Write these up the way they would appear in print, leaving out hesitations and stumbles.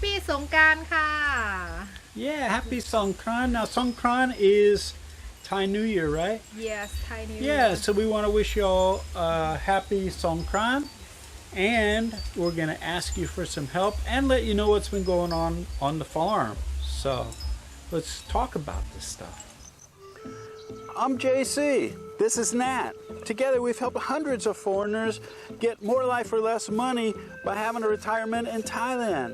Happy Songkran ค่ะ Yeah, happy Songkran. Now Songkran is Thai New Year, right? Yes Thai New Yeah, Year so we want to wish you all happy Songkran, and we're going to ask you for some help and let you know what's been going on the farm. So let's talk about this stuff. I'm JC. This is Nat. Together we've helped hundreds of foreigners get more life for less money by having a retirement in Thailand.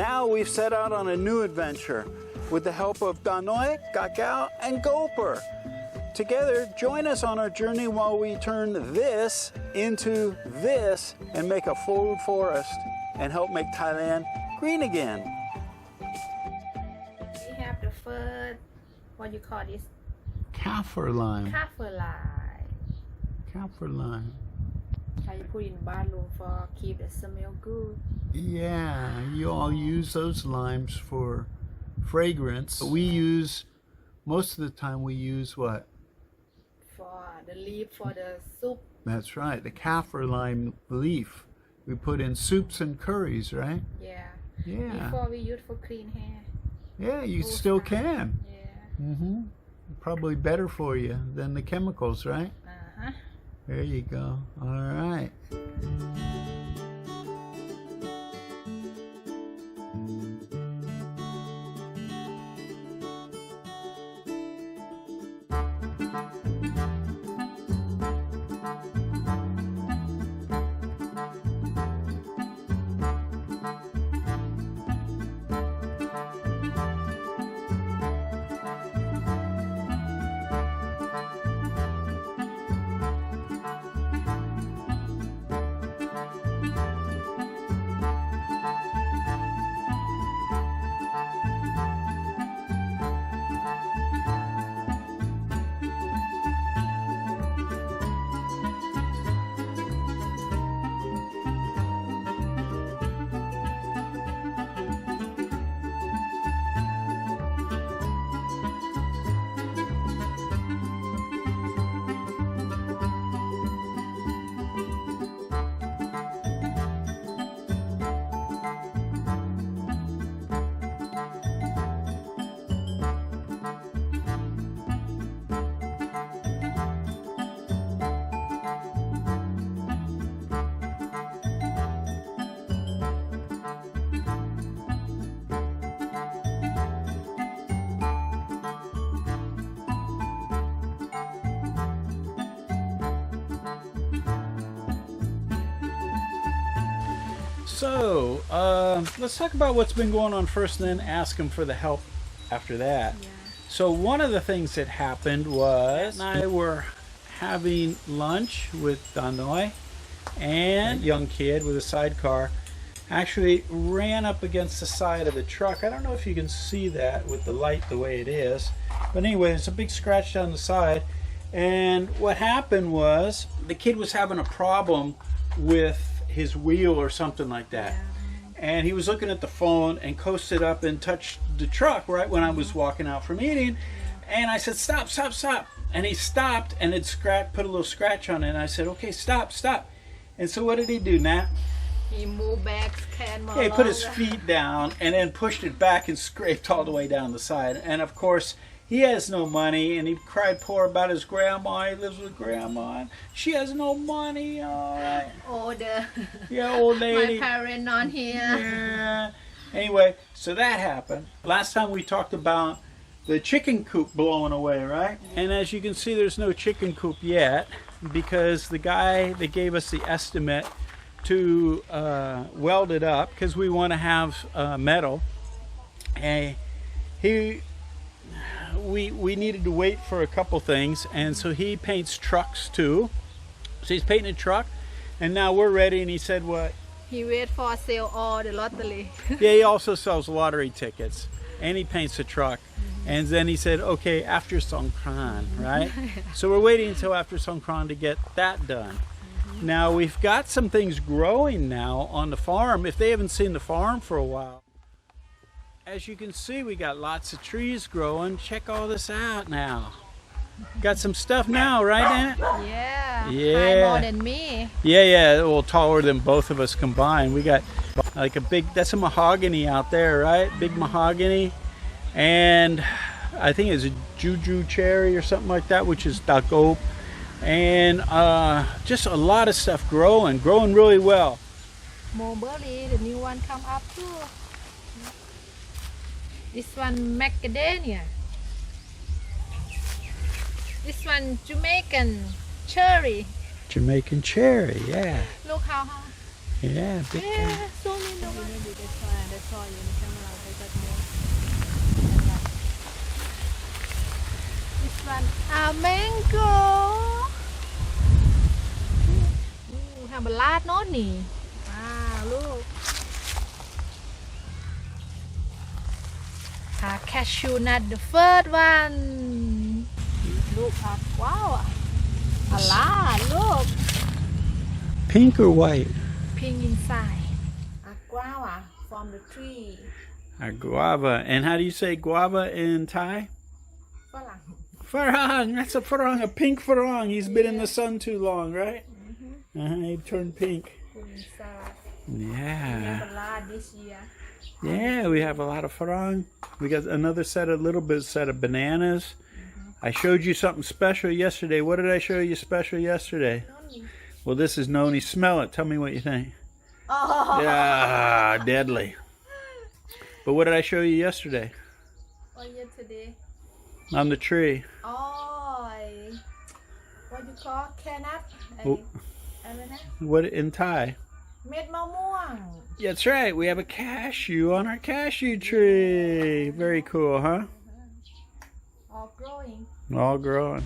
Now we've set out on a new adventure with the help of Danoi, Kakao, and Gopher. Together, join us on our journey while we turn this into this and make a full forest and help make Thailand green again. We have the first what you call this Kaffir lime. kaffir lime Kaffir lime. how you put in the bathroom for keep the smell good. Yeah, you all use those limes for fragrance. We use, most of the time we use what? For the leaf for the soup. That's right, the kaffir lime leaf. We put in soups and curries, right? Yeah. Yeah. Before we use for clean hair. Yeah, you still can. Yeah. Probably better for you than the chemicals, right? Uh-huh. There you go. All right. So, let's talk about what's been going on first and then ask him for the help after that. Yeah. So one of the things that happened was I were having lunch with Danoi, and a young kid with a sidecar actually ran up against the side of the truck. I don't know if you can see that with the light the way it is, but anyway, there's a big scratch down the side. And what happened was the kid was having a problem with his wheel or something like that. And he was looking at the phone and coasted up and touched the truck right when I was walking out from eating. And I said, stop, stop, stop. And he stopped and it put a little scratch on it. And I said, okay, stop, stop. And so what did he do, Nat? He moved back can more Yeah, he put his longer. feet down and then pushed it back and scraped all the way down the side. And of course, he has no money, and he cried poor about his grandma. He lives with grandma, and she has no money. All right. Older. Yeah, old lady. My parent not here. Yeah. Anyway, so that happened. Last time we talked about the chicken coop blowing away, right? And as you can see, there's no chicken coop yet because the guy that gave us the estimate to weld it up, because we want to have metal, and we needed to wait for a couple things, and so he paints trucks too. So he's painting a truck, and now we're ready. And he said what? He wait for sale all the lottery. Yeah, he also sells lottery tickets, and he paints a truck. And then he said, okay, after Songkran, right? So we're waiting until after Songkran to get that done. Now we've got some things growing now on the farm. If they haven't seen the farm for a while, as you can see, we got lots of trees growing. Check all this out now. Got some stuff now, right, Nat? Yeah. Yeah. High more than me. Yeah, well, taller than both of us combined. We got Like a big, that's a mahogany out there, right? Big mahogany. And I think it's a juju cherry or something like that, which is dagope. And just a lot of stuff growing really well. Mulberry, the new one come up too. This one macadamia. This one Jamaican cherry. Jamaican cherry, yeah. Look how Yeah, big yeah, so many. That's why you camera. This one mango. Have a lot, no? Wow, look. Cashew nut, the first one. Look, wow. A lot, look. Pink or white? Pink inside. Guava from the tree. A guava. And how do you say guava in Thai? Farang. Farang. That's a farang, a pink farang. He's been in the sun too long, right? He turned pink. Yeah. We have a lot this year. Yeah, we have a lot of farang. We got another set of bananas. I showed you something special yesterday. What did I show you special yesterday? Noni. Well, this is noni. Smell it. Tell me what you think. Oh. Yeah, deadly. But what did I show you yesterday? Oh, yesterday. On the tree. Oh, what you call canut? What in Thai? เม็ดมะม่วง That's right. We have a cashew on our cashew tree. Very cool, huh? All growing. All growing.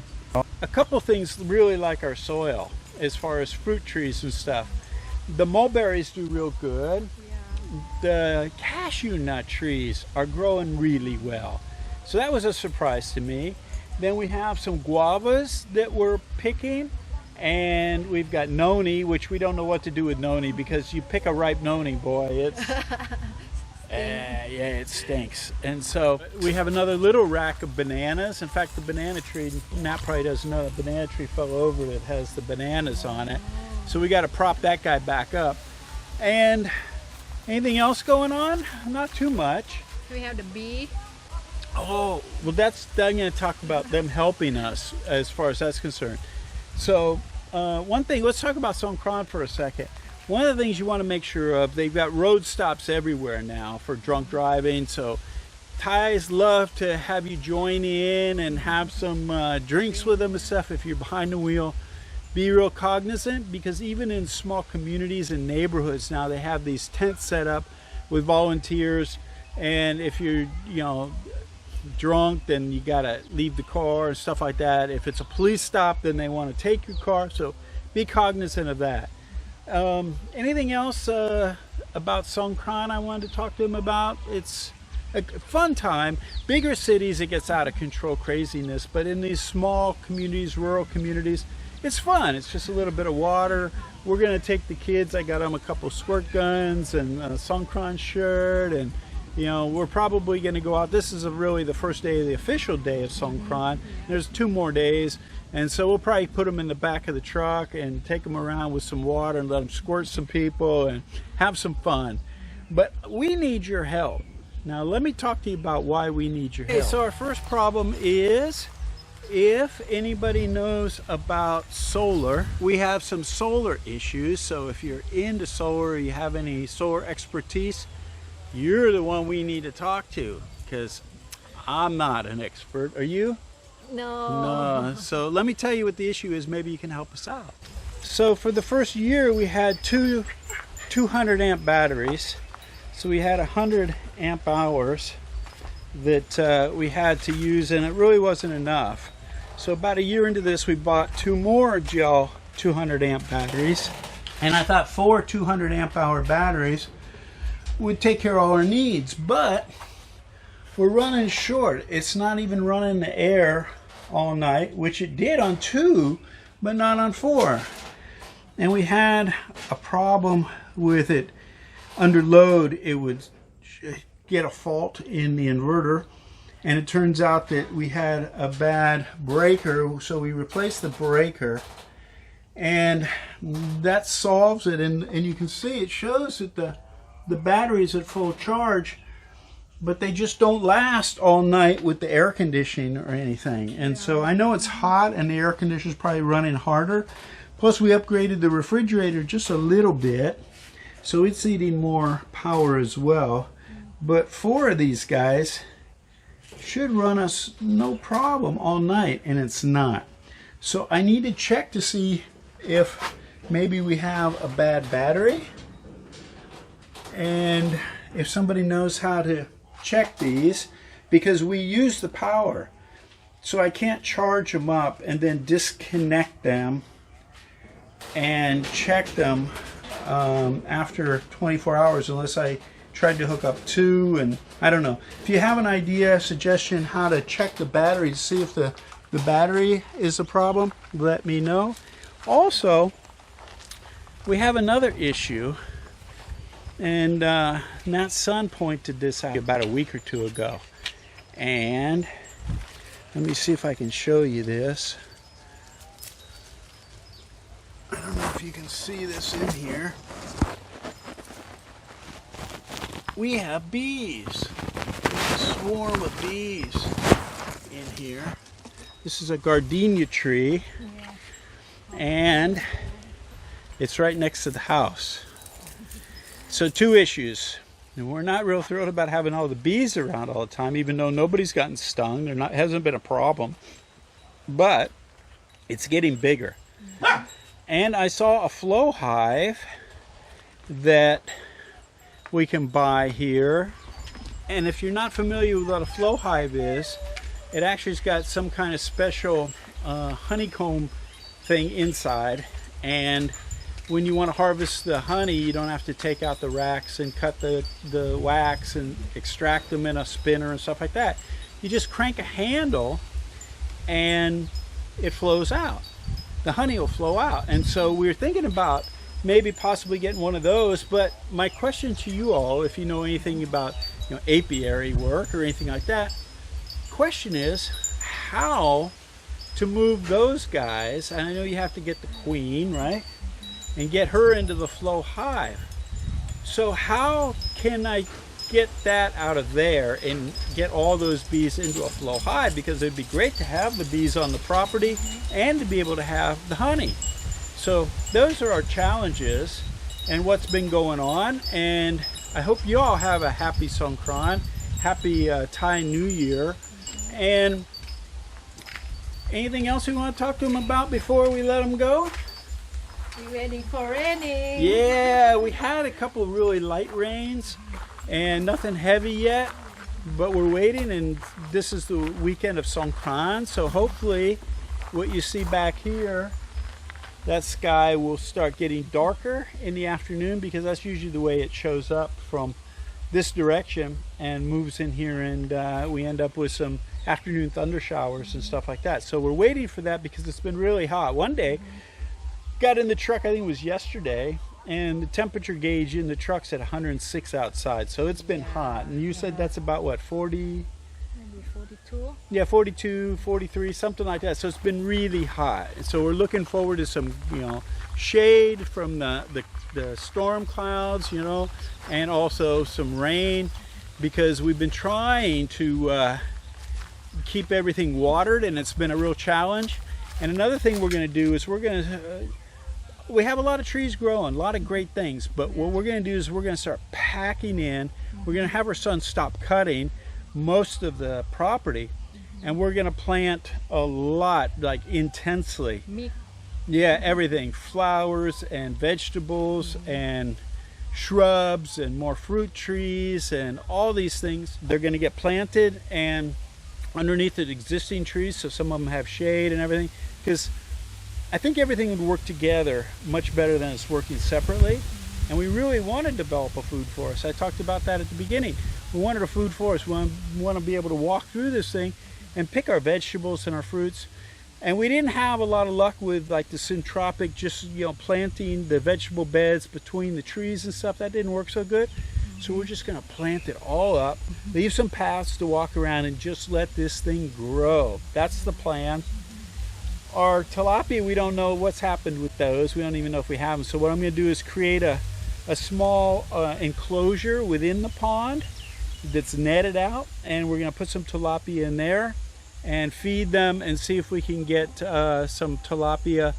A couple things really like our soil as far as fruit trees and stuff. The mulberries do real good. Yeah. The cashew nut trees are growing really well. So that was a surprise to me. Then we have some guavas that we're picking. And we've got noni, which we don't know what to do with noni because you pick a ripe noni, boy, it's yeah, it stinks. And so we have another little rack of bananas. In fact, the banana tree, Matt probably doesn't know, the banana tree fell over. It has the bananas on it. So we got to prop that guy back up. And anything else going on? Not too much. We have the bee. Oh, well, I'm going to talk about them helping us as far as that's concerned. So one thing, let's talk about Songkran for a second. One of the things you want to make sure of, they've got road stops everywhere now for drunk driving. So Thais love to have you join in and have some drinks with them and stuff if you're behind the wheel. Be real cognizant because even in small communities and neighborhoods now, they have these tents set up with volunteers. And if you're, drunk, then you gotta leave the car and stuff like that. If it's a police stop, then they want to take your car, so be cognizant of that. Anything else about Songkran I wanted to talk to them about? It's a fun time. Bigger cities, it gets out of control craziness, but in these small communities, rural communities, it's fun. It's just a little bit of water. We're gonna take the kids. I got them a couple squirt guns and a Songkran shirt, and we're probably going to go out. This is really the first day of the official day of Songkran. There's 2 more days. And so we'll probably put them in the back of the truck and take them around with some water and let them squirt some people and have some fun. But we need your help. Now let me talk to you about why we need your help. Okay, so our first problem is if anybody knows about solar, we have some solar issues. So if you're into solar or you have any solar expertise, you're the one we need to talk to because I'm not an expert. Are you? No. No. So let me tell you what the issue is. Maybe you can help us out. So for the first year, we had 200 amp batteries. So we had 100 amp hours that we had to use, and it really wasn't enough. So about a year into this, we bought 2 more gel 200 amp batteries. And I thought 4 200 amp hour batteries would take care of all our needs, but we're running short. It's not even running the air all night, which it did on 2, but not on 4. And we had a problem with it under load. It would get a fault in the inverter, and it turns out that we had a bad breaker, so we replaced the breaker, and that solves it. And you can see it shows that the the batteries at full charge, but they just don't last all night with the air conditioning or anything. And so I know it's hot and the air conditioner's probably running harder. Plus we upgraded the refrigerator just a little bit, so it's eating more power as well. But 4 of these guys should run us no problem all night, and it's not. So I need to check to see if maybe we have a bad battery, and if somebody knows how to check these, because we use the power, so I can't charge them up and then disconnect them and check them after 24 hours unless I tried to hook up 2. And I don't know. If you have an idea, suggestion how to check the battery to see if the battery is a problem, let me know. Also, we have another issue, and Nat's son pointed this out about a week or 2 ago. And let me see if I can show you this. I don't know if you can see this in here. We have bees. A swarm of bees in here. This is a gardenia tree, and it's right next to the house. So 2 issues. And we're not real thrilled about having all the bees around all the time, even though nobody's gotten stung. There hasn't been a problem. But it's getting bigger. And I saw a flow hive that we can buy here. And if you're not familiar with what a flow hive is, it actually's got some kind of special honeycomb thing inside. And when you want to harvest the honey, you don't have to take out the racks and cut the wax and extract them in a spinner and stuff like that. You just crank a handle and it flows out. The honey will flow out. And so we were thinking about maybe possibly getting one of those. But my question to you all, if you know anything about apiary work or anything like that, question is how to move those guys. And I know you have to get the queen, right? And get her into the flow hive. So how can I get that out of there and get all those bees into a flow hive? Because it'd be great to have the bees on the property and to be able to have the honey. So those are our challenges and what's been going on. And I hope you all have a happy Songkran, happy Thai New Year. And anything else we want to talk to them about before we let them go? You ready for raining? Yeah, we had a couple of really light rains and nothing heavy yet, but we're waiting, and this is the weekend of Songkran, so hopefully what you see back here, that sky will start getting darker in the afternoon, because that's usually the way it shows up from this direction and moves in here, and we end up with some afternoon thunder showers and stuff like that. So we're waiting for that because it's been really hot. One day got in the truck, I think it was yesterday, and the temperature gauge in the truck's at 106 outside, so it's been hot. And you said that's about what, 40? Maybe 42? Yeah, 42, 43, something like that. So it's been really hot. So we're looking forward to some, shade from the storm clouds, and also some rain, because we've been trying to keep everything watered, and it's been a real challenge. And another thing we're going to do is we have a lot of trees growing, a lot of great things, but what we're going to do is we're going to start packing in. We're going to have our son stop cutting most of the property, and we're going to plant a lot, like intensely. Meat. Yeah, everything, flowers and vegetables and shrubs and more fruit trees and all these things. They're going to get planted and underneath the existing trees, so some of them have shade and everything, because I think everything would work together much better than it's working separately. And we really want to develop a food forest. I talked about that at the beginning. We wanted a food forest. We want to be able to walk through this thing and pick our vegetables and our fruits. And we didn't have a lot of luck with like the syntropic, just planting the vegetable beds between the trees and stuff. That didn't work so good. So we're just going to plant it all up, leave some paths to walk around, and just let this thing grow. That's the plan. Our tilapia, we don't know what's happened with those. We don't even know if we have them. So what I'm going to do is create a a small enclosure within the pond that's netted out, and we're going to put some tilapia in there and feed them and see if we can get some tilapia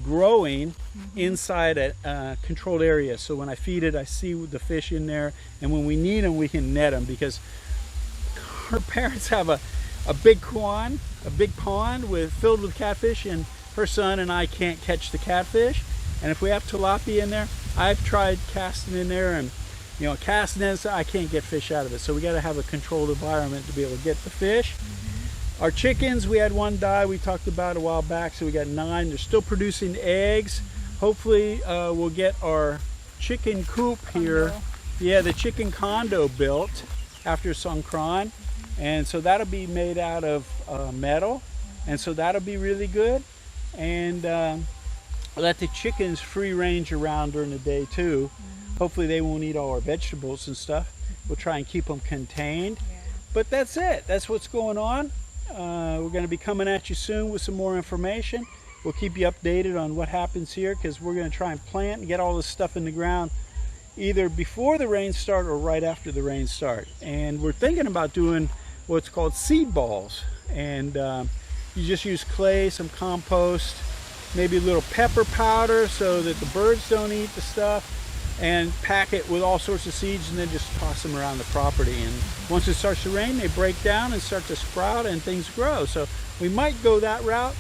growing inside a controlled area. So when I feed it, I see the fish in there, and when we need them, we can net them, because her parents have a big pond filled with catfish, and her son and I can't catch the catfish. And if we have tilapia in there, I've tried casting in there, and casting nets, I can't get fish out of it. So we got to have a controlled environment to be able to get the fish. Our chickens, we had one die, we talked about a while back, so we got 9. They're still producing eggs. Hopefully we'll get our chicken coop here. Yeah, the chicken condo built after Songkran. And so that'll be made out of metal. And so that'll be really good. And let the chickens free range around during the day too. Hopefully they won't eat all our vegetables and stuff. We'll try and keep them contained. But that's it. That's what's going on. We're going to be coming at you soon with some more information. We'll keep you updated on what happens here, because we're going to try and plant and get all this stuff in the ground either before the rains start or right after the rains start. And we're thinking about doing what's called seed balls. And you just use clay, some compost, maybe a little pepper powder so that the birds don't eat the stuff, and pack it with all sorts of seeds, and then just toss them around the property. And once it starts to rain, they break down and start to sprout and things grow. So we might go that route.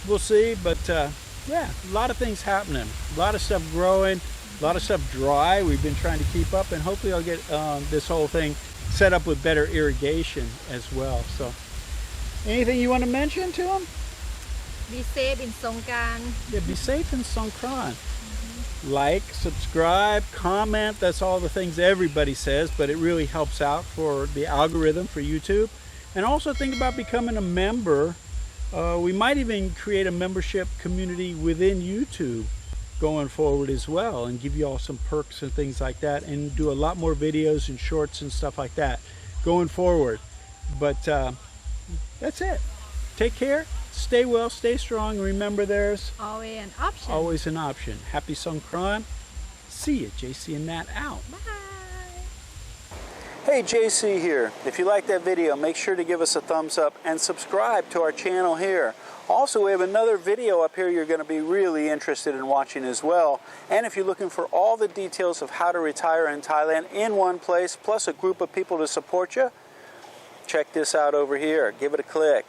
We'll see. But yeah, a lot of things happening. A lot of stuff growing. A lot of stuff dry. We've been trying to keep up, and hopefully I'll get this whole thing set up with better irrigation as well. So anything you want to mention to them? Be safe in Songkran. Yeah, be safe in Songkran. Like, subscribe, comment. That's all the things everybody says, but it really helps out for the algorithm for YouTube. And also think about becoming a member. We might even create a membership community within YouTube going forward as well, and give you all some perks and things like that, and do a lot more videos and shorts and stuff like that going forward. But that's it. Take care. Stay well, stay strong. Remember, there's Always an option. Always an option. Happy Songkran. See you, JC and Nat out. Bye. Hey, JC here. If you like that video, make sure to give us a thumbs up and subscribe to our channel here. Also, we have another video up here you're going to be really interested in watching as well. And if you're looking for all the details of how to retire in Thailand in one place, plus a group of people to support you, check this out over here. Give it a click.